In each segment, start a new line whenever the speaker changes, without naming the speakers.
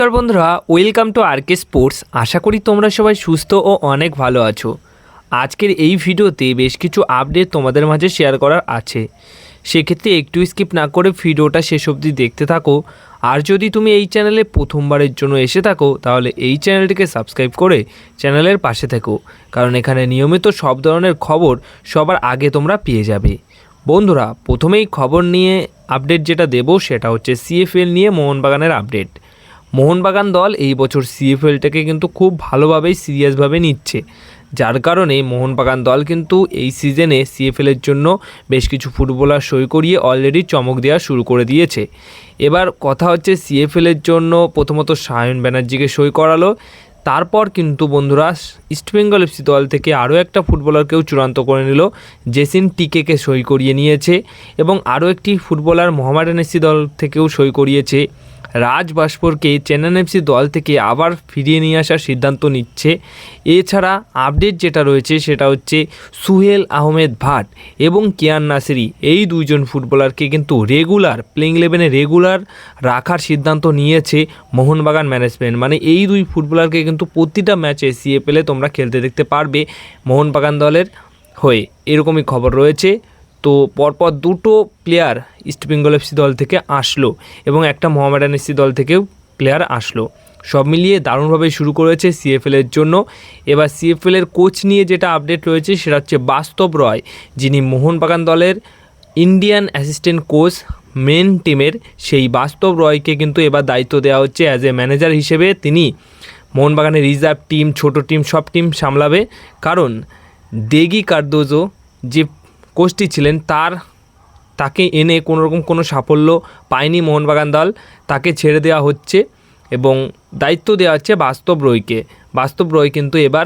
নমস্কার বন্ধুরা, welcome to আরকে sports. আশা করি তোমরা সবাই সুস্থ ও অনেক ভালো আছো। আজকের এই ভিডিওতে বেশ কিছু আপডেট তোমাদের মাঝে শেয়ার করার আছে, সেক্ষেত্রে একটু স্কিপ না করে ভিডিওটা শেষ অবধি দেখতে থাকো। আর যদি তুমি এই চ্যানেলে প্রথমবারের জন্য এসে থাকো তাহলে এই চ্যানেলটিকে সাবস্ক্রাইব করে চ্যানেলের পাশে থেকো, কারণ এখানে নিয়মিত সব ধরনের খবর সবার আগে তোমরা পেয়ে যাবে। বন্ধুরা, প্রথমেই খবর নিয়ে আপডেট যেটা দেবো সেটা হচ্ছে সিএফএল নিয়ে মোহনবাগানের আপডেট। মোহনবাগান দল এই বছর সিএফএলটাকে কিন্তু খুব ভালোভাবেই সিরিয়াসভাবে নিচ্ছে, যার কারণে মোহনবাগান দল কিন্তু এই সিজনে সিএফএলের জন্য বেশ কিছু ফুটবলার সই করিয়ে অলরেডি চমক দেওয়া শুরু করে দিয়েছে। এবার কথা হচ্ছে সিএফএলের জন্য প্রথমত সায়ন ব্যানার্জিকে সই করালো, তারপর কিন্তু বন্ধুরা ইস্টবেঙ্গল এফসি দল থেকে আরও একটা ফুটবলারকেও চূড়ান্ত করে নিল, জেসিন টিকেকে সই করিয়ে নিয়েছে এবং আরও একটি ফুটবলার মোহামেডান এফসি দল থেকেও সই করিয়েছে। রাজ ভাস্করকে চেন্নাই এফসি দল থেকে আবার ফিরিয়ে নিয়ে আসার সিদ্ধান্ত নিচ্ছে। এছাড়া আপডেট যেটা রয়েছে সেটা হচ্ছে সুহেল আহমেদ ভাট এবং কিয়ান নাসিরি, এই দুইজন ফুটবলারকে কিন্তু রেগুলার প্লেইং ইলেভেনে রেগুলার রাখার সিদ্ধান্ত নিয়েছে মোহনবাগান ম্যানেজমেন্ট। মানে এই দুই ফুটবলারকে কিন্তু প্রতিটা ম্যাচে সিএফএলে তোমরা খেলতে দেখতে পারবে মোহনবাগান দলের হয়ে, এরকমই খবর রয়েছে। তো পরপর দুটো প্লেয়ার ইস্টবেঙ্গল এফসি দল থেকে আসলো এবং একটা মোহামেডান এফসি দল থেকেও প্লেয়ার আসলো। সব মিলিয়ে দারুণভাবে শুরু করেছে সিএফএলের জন্য। এবার সিএফএলের কোচ নিয়ে যেটা আপডেট রয়েছে সেটা হচ্ছে বাস্তব রয়, যিনি মোহনবাগান দলের ইন্ডিয়ান অ্যাসিস্ট্যান্ট কোচ মেন টিমের, সেই বাস্তব রয়কে কিন্তু এবার দায়িত্ব দেওয়া হচ্ছে অ্যাজ এ ম্যানেজার হিসেবে। তিনি মোহনবাগানের রিজার্ভ টিম, ছোট টিম, সব টিম সামলাবে, কারণ দেগি কার্দোজো যে কোচটি ছিলেন তাকে এনে কোনোরকম কোনো সাফল্য পায়নি মোহনবাগান দল, তাকে ছেড়ে দেওয়া হচ্ছে এবং দায়িত্ব দেওয়া হচ্ছে বাস্তব রয়কে। বাস্তব রয় কিন্তু এবার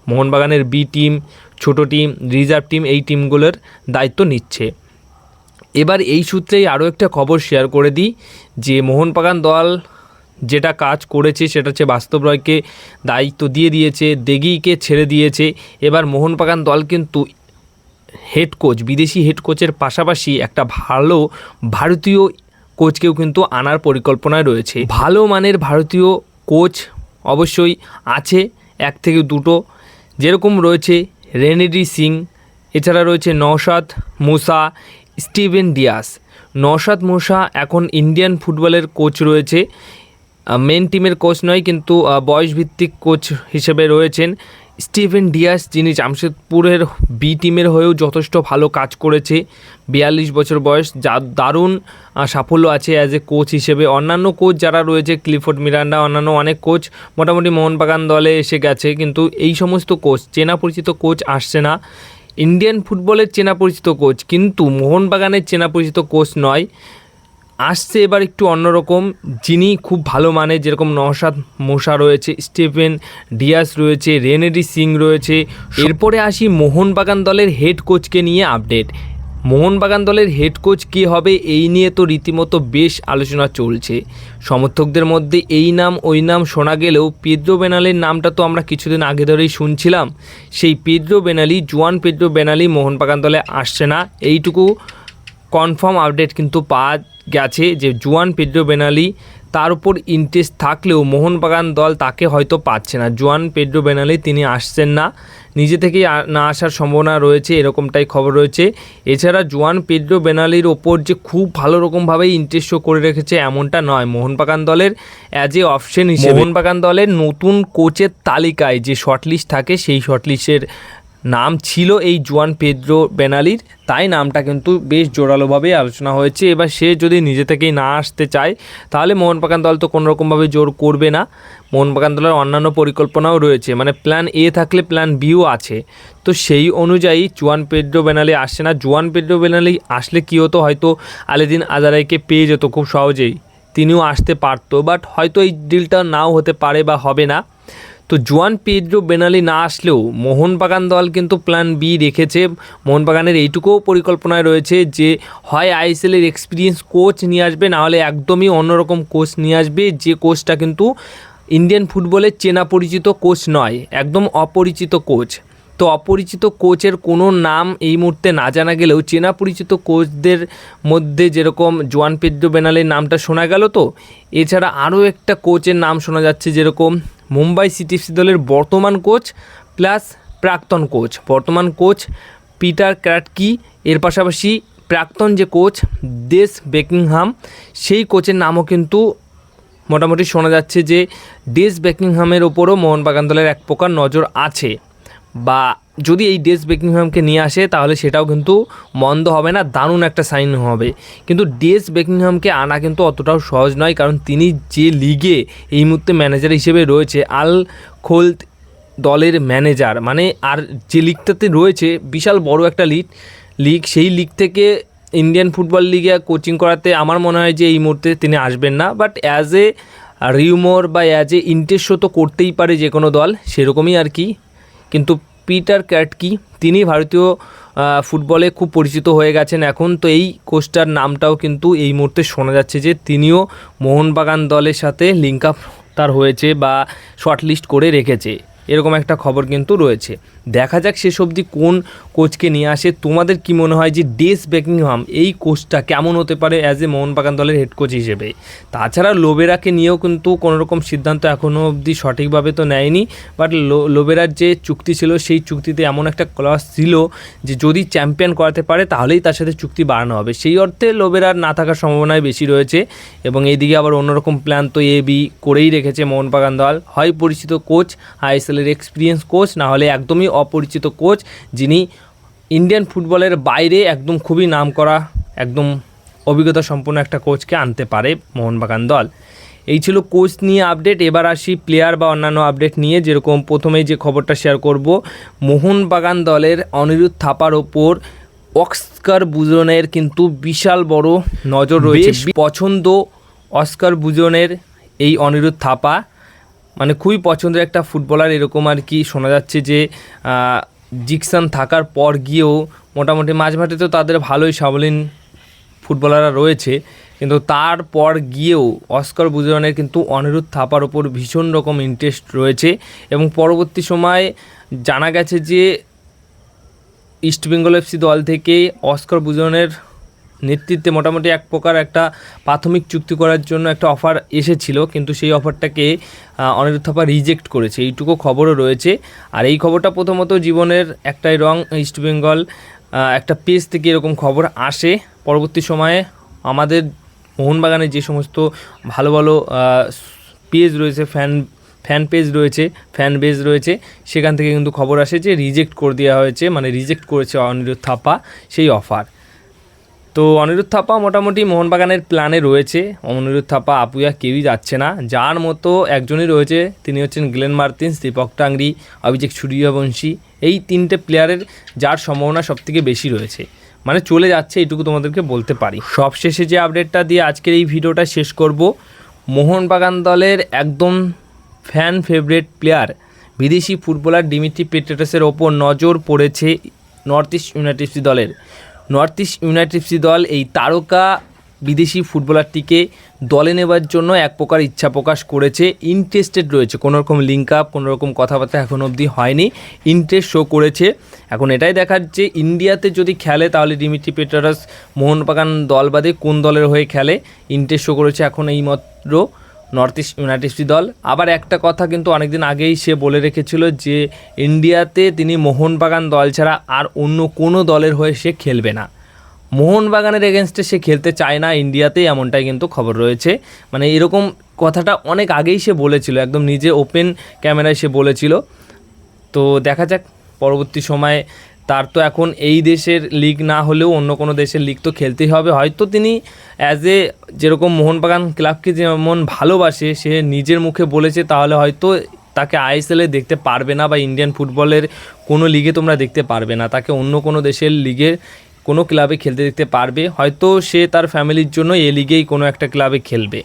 মোহনবাগানের বি টিম, ছোট টিম, রিজার্ভ টিম, এই টিমগুলোর দায়িত্ব নিচ্ছে। এবার এই সূত্রেই আরও একটা খবর শেয়ার করে দিই যে মোহনবাগান দল যেটা কাজ করেছে সেটা হচ্ছে বাস্তব রয়কে দায়িত্ব দিয়ে দিয়েছে, দেগিকে ছেড়ে দিয়েছে। এবার মোহনবাগান দল কিন্তু হেড কোচ, বিদেশি হেড কোচের পাশাপাশি একটা ভালো ভারতীয় কোচকেও কিন্তু আনার পরিকল্পনায় রয়েছে। ভালো মানের ভারতীয় কোচ অবশ্যই আছে, এক থেকে দুটো, যেরকম রয়েছে রেনেডি সিং, এছাড়া রয়েছে নওশাদ মুসা, স্টিভেন ডিয়াস। নওশাদ মুসা এখন ইন্ডিয়ান ফুটবলের কোচ রয়েছে, মেন টিমের কোচ নয় কিন্তু বয়সভিত্তিক কোচ হিসেবে রয়েছেন। স্টিভেন ডিয়াস, যিনি জামশেদপুরের বি টিমের হয়েও যথেষ্ট ভালো কাজ করেছে, 42 বছর বয়স, যা দারুণ সাফল্য আছে অ্যাজ এ কোচ হিসেবে। অন্যান্য কোচ যারা রয়েছে ক্লিফোর্ড মিরান্ডা, অন্যান্য অনেক কোচ মোটামুটি মোহনবাগান দলে এসে গেছে, কিন্তু এই সমস্ত কোচ, চেনা পরিচিত কোচ আসছে না। ইন্ডিয়ান ফুটবলের চেনা পরিচিত কোচ, কিন্তু মোহনবাগানের চেনা পরিচিত কোচ নয়, আসছে এবার একটু অন্যরকম, যিনি খুব ভালো মানে, যেরকম নওশাদ মুসা রয়েছে, স্টিভেন ডিয়াস রয়েছে, রেনেডি সিং রয়েছে। এরপরে আসি মোহনবাগান দলের হেড কোচকে নিয়ে আপডেট। মোহনবাগান দলের হেড কোচ কী হবে এই নিয়ে তো রীতিমতো বেশ আলোচনা চলছে। সমর্থকদের মধ্যে এই নাম ওই নাম শোনা গেলেও পেদ্রো বেনালের নামটা তো আমরা কিছুদিন আগে ধরেই শুনছিলাম। সেই পেদ্রো বেনালি, জুয়ান পেদ্রো বেনালি মোহনবাগান দলে আসছে না, এইটুকু কনফার্ম আপডেট কিন্তু পাওয়া গেছে যে জুয়ান পেদ্রো বেনালি, তার উপর ইন্টারেস্ট থাকলেও মোহনবাগান দল তাকে হয়তো পাচ্ছে না। জুয়ান পেদ্রো বেনালি তিনি আসছেন না, নিজে থেকেই না আসার সম্ভাবনা রয়েছে, এরকমটাই খবর রয়েছে। এছাড়া জুয়ান পেদ্রো বেনালির ওপর যে খুব ভালো রকমভাবেই ইন্টারেস্ট শো করে রেখেছে এমনটা নয় মোহনবাগান দলের অ্যাজ এ অপশন হিসেবে। মোহনবাগান দলের নতুন কোচের তালিকায় যে শর্টলিস্ট থাকে সেই শর্টলিস্টের নাম ছিল এই জুয়ান পেদ্রো বেনালির, তাই নামটা কিন্তু বেশ জোরালোভাবে আলোচনা হয়েছে। এবার সে যদি নিজে থেকেই না আসতে চায় তাহলে মোহনবাগান দল তো কোনোরকমভাবে জোর করবে না। মোহনবাগান দলের অন্যান্য পরিকল্পনাও রয়েছে, মানে প্ল্যান এ থাকলে প্ল্যান বিও আছে, তো সেই অনুযায়ী জুয়ান পেদ্রো বেনালি আসছে না। জুয়ান পেদ্রো বেনালি আসলে কী হতো, হয়তো আলেদিন আজারাইকে পেয়ে যেত খুব সহজেই, তিনিও আসতে পারতো, বাট হয়তো এই ডিলটা নাও হতে পারে বা হবে না। তো জুয়ান পেদ্রো বেনালি না আসলেও মোহনবাগান দল কিন্তু প্ল্যান বি রেখেছে। মোহনবাগানের এইটুকুও পরিকল্পনায় রয়েছে যে হয় আইএসএলের এক্সপিরিয়েন্স কোচ নিয়ে আসবে, নাহলে একদমই অন্যরকম কোচ নিয়ে আসবে, যে কোচটা কিন্তু ইন্ডিয়ান ফুটবলের চেনা পরিচিত কোচ নয়, একদম অপরিচিত কোচ। তো অপরিচিত কোচের কোনো নাম এই মুহূর্তে না জানা গেলেও চেনা পরিচিত কোচদের মধ্যে যেরকম জোয়ান পেদ্রো বেনালের নামটা শোনা গেল, তো এছাড়া আরও একটা কোচের নাম শোনা যাচ্ছে, যেরকম মুম্বাই সিটি এফসি দলের বর্তমান কোচ প্লাস প্রাক্তন কোচ। বর্তমান কোচ পিটার ক্র্যাটকি, এর পাশাপাশি প্রাক্তন যে কোচ ডেস বেকিংহাম, সেই কোচের নামও কিন্তু মোটামুটি শোনা যাচ্ছে যে ডেস বেকিংহামের ওপরও মোহনবাগান দলের এক প্রকার নজর আছে, বা যদি এই ডেস বেকিংহামকে নিয়ে আসে তাহলে সেটাও কিন্তু মন্দ হবে না, দারুণ একটা সাইন হবে। কিন্তু ডেস বেকিংহামকে আনা কিন্তু অতটাও সহজ নয়, কারণ তিনি যে লিগে এই মুহূর্তে ম্যানেজার হিসেবে রয়েছে, আল খোলদ দলের ম্যানেজার, মানে আর যে লিগটাতে রয়েছে বিশাল বড় একটা লিগ, সেই লিগ থেকে ইন্ডিয়ান ফুটবল লিগে কোচিং করাতে আমার মনে হয় যে এই মুহূর্তে তিনি আসবেন না। বাট অ্যাজ এ রিউমর বা অ্যাজ এ ইন্টারেস্ট তো করতেই পারে যে কোনো দল, সেরকমই আর কি। কিন্তু পিটার ক্র্যাটকি তিনি ভারতীয় ফুটবলে খুব পরিচিত হয়ে গেছেন এখন, তো এই কোচটার নামটাও কিন্তু এই মুহূর্তে শোনা যাচ্ছে যে তিনিও মোহনবাগান দলের সাথে লিঙ্ক আপ তার হয়েছে বা শর্টলিস্ট করে রেখেছে, এরকম একটা খবর কিন্তু রয়েছে। দেখা যাক শেষ অবধি কোন কোচকে নিয়ে আসে। তোমাদের কি মনে হয় যে ডেস বেকিংহাম এই কোচটা কেমন হতে পারে অ্যাজ এ মোহনবাগান দলের হেড কোচ হিসেবে? তাছাড়া লোবেরাকে নিয়েও কিন্তু কোনোরকম সিদ্ধান্ত এখনও অবধি সঠিকভাবে তো নেয়নি, বাট লোবেরার যে চুক্তি ছিল সেই চুক্তিতে এমন একটা ক্লজ ছিল যে যদি চ্যাম্পিয়ন করাতে পারে তাহলেই তার সাথে চুক্তি বাড়ানো হবে, সেই অর্থে লোবেরার না থাকার সম্ভাবনাই বেশি রয়েছে। এবং এইদিকে আবার অন্যরকম প্ল্যান তো বি করেই রেখেছে মোহনবাগান দল, হয় পরিচিত কোচ, আইএসএলের এক্সপিরিয়েন্স কোচ, না হলে একদমই অপরিচিত কোচ যিনি ইন্ডিয়ান ফুটবলের বাইরে একদম খুবই নামকরা একদম অভিজ্ঞতা সম্পন্ন একটা কোচকে আনতে পারে মোহনবাগান দল। এই ছিল কোচ নিয়ে আপডেট। এবার আসি প্লেয়ার বা অন্যান্য আপডেট নিয়ে। যেরকম প্রথমেই যে খবরটা শেয়ার করব, মোহনবাগান দলের অনিরুদ্ধ থাপার ওপর অস্কার বুজনের কিন্তু বিশাল বড় নজর রয়েছে। পছন্দ অস্কার বুজনের এই অনিরুদ্ধ থাপা, মানে খুবই পছন্দের একটা ফুটবলার, এরকম আর কি শোনা যাচ্ছে যে জিকসান থাকার পর গিয়েও মোটামুটি মাঝমাঠে তো তাদের ভালোই সাবলীন ফুটবলাররা রয়েছে, কিন্তু তারপর গিয়েও অস্কার বুজনের কিন্তু অনিরুদ্ধ থাপার ওপর ভীষণ রকম ইন্টারেস্ট রয়েছে। এবং পরবর্তী সময়ে জানা গেছে যে ইস্টবেঙ্গল এফসি দল থেকে অস্কার বুজনের নেতৃত্বে মোটামুটি এক প্রকার একটা প্রাথমিক চুক্তি করার জন্য একটা অফার এসেছিল, কিন্তু সেই অফারটাকে অনিরুদ্ধ থাপা রিজেক্ট করেছে, এইটুকু খবরও রয়েছে। আর এই খবরটা প্রথমত জীবনের একটাই রং, ইস্টবেঙ্গল একটা পেজ থেকে এরকম খবর আসে। পরবর্তী সময়ে আমাদের মোহনবাগানের যে সমস্ত ভালো ভালো পেজ রয়েছে, ফ্যান পেজ রয়েছে, ফ্যান বেজ রয়েছে, সেখান থেকে কিন্তু খবর আসে যে রিজেক্ট করে দেওয়া হয়েছে, মানে রিজেক্ট করেছে অনিরুদ্ধ থাপা সেই অফার। তো অনিরুদ্ধ থাপা মোটামুটি মোহনবাগানের প্ল্যানে রয়েছে। অনিরুদ্ধ থাপা আপুয়া কেউই যাচ্ছে না, যার মতো একজনই রয়েছে, তিনি হচ্ছেন গ্লেন মার্টিন্স, দীপক টাংরি, অভিষেক সূর্যবংশী। এই তিনটে প্লেয়ারের যার সম্ভাবনা সবথেকে বেশি রয়েছে, মানে চলে যাচ্ছে, এইটুকু তোমাদেরকে বলতে পারি। সবশেষে যে আপডেটটা দিয়ে আজকের এই ভিডিওটা শেষ করব, মোহনবাগান দলের একদম ফ্যান ফেভারিট প্লেয়ার বিদেশি ফুটবলার ডিমিত্রি পেট্রাসের ওপর নজর পড়েছে নর্থ ইস্ট ইউনাইটেড এফসি দলের। নর্থ ইস্ট ইউনাইটেড এফসি দল এই তারকা বিদেশি ফুটবলারটিকে দলে নেবার জন্য এক প্রকার ইচ্ছা প্রকাশ করেছে, ইন্টারেস্টেড রয়েছে। কোনোরকম লিঙ্ক আপ, কোনোরকম কথাবার্তা এখন অবধি হয়নি, ইন্টারেস্ট শো করেছে। এখন এটাই দেখার যে ইন্ডিয়াতে যদি খেলে তাহলে ডিমিত্রি পেট্রাস মোহনবাগান দল বাদে কোন দলের হয়ে খেলে, ইন্টারেস্ট শো করেছে এখন এইমাত্র নর্থ ইস্ট ইউনাইটেড এফসি দল। আবার একটা কথা কিন্তু অনেকদিন আগেই সে বলে রেখেছিল যে ইন্ডিয়াতে তিনি মোহনবাগান দল ছাড়া আর অন্য কোনো দলের হয়ে সে খেলবে না, মোহনবাগানের এগেনস্টে সে খেলতে চায় না ইন্ডিয়াতে, এমনটাই কিন্তু খবর রয়েছে। মানে এরকম কথাটা অনেক আগেই সে বলেছিল, একদম নিজে ওপেন ক্যামেরায় সে বলেছিল। তো দেখা যাক পরবর্তী সময়ে, তার তো এখন এই দেশের লিগ না হলেও অন্য কোনো দেশের লিগ তো খেলতেই হবে। হয়তো তিনি অ্যাজ এ যেরকম মোহনবাগান ক্লাবকে যেমন ভালোবাসে সে নিজের মুখে বলেছে, তাহলে হয়তো তাকে আইএসএলে দেখতে পারবে না বা ইন্ডিয়ান ফুটবলের কোনো লিগে তোমরা দেখতে পারবে না, তাকে অন্য কোনো দেশের লিগে কোনো ক্লাবে খেলতে দেখতে পারবে। হয়তো সে তার ফ্যামিলির জন্য এ লিগেই কোনো একটা ক্লাবে খেলবে।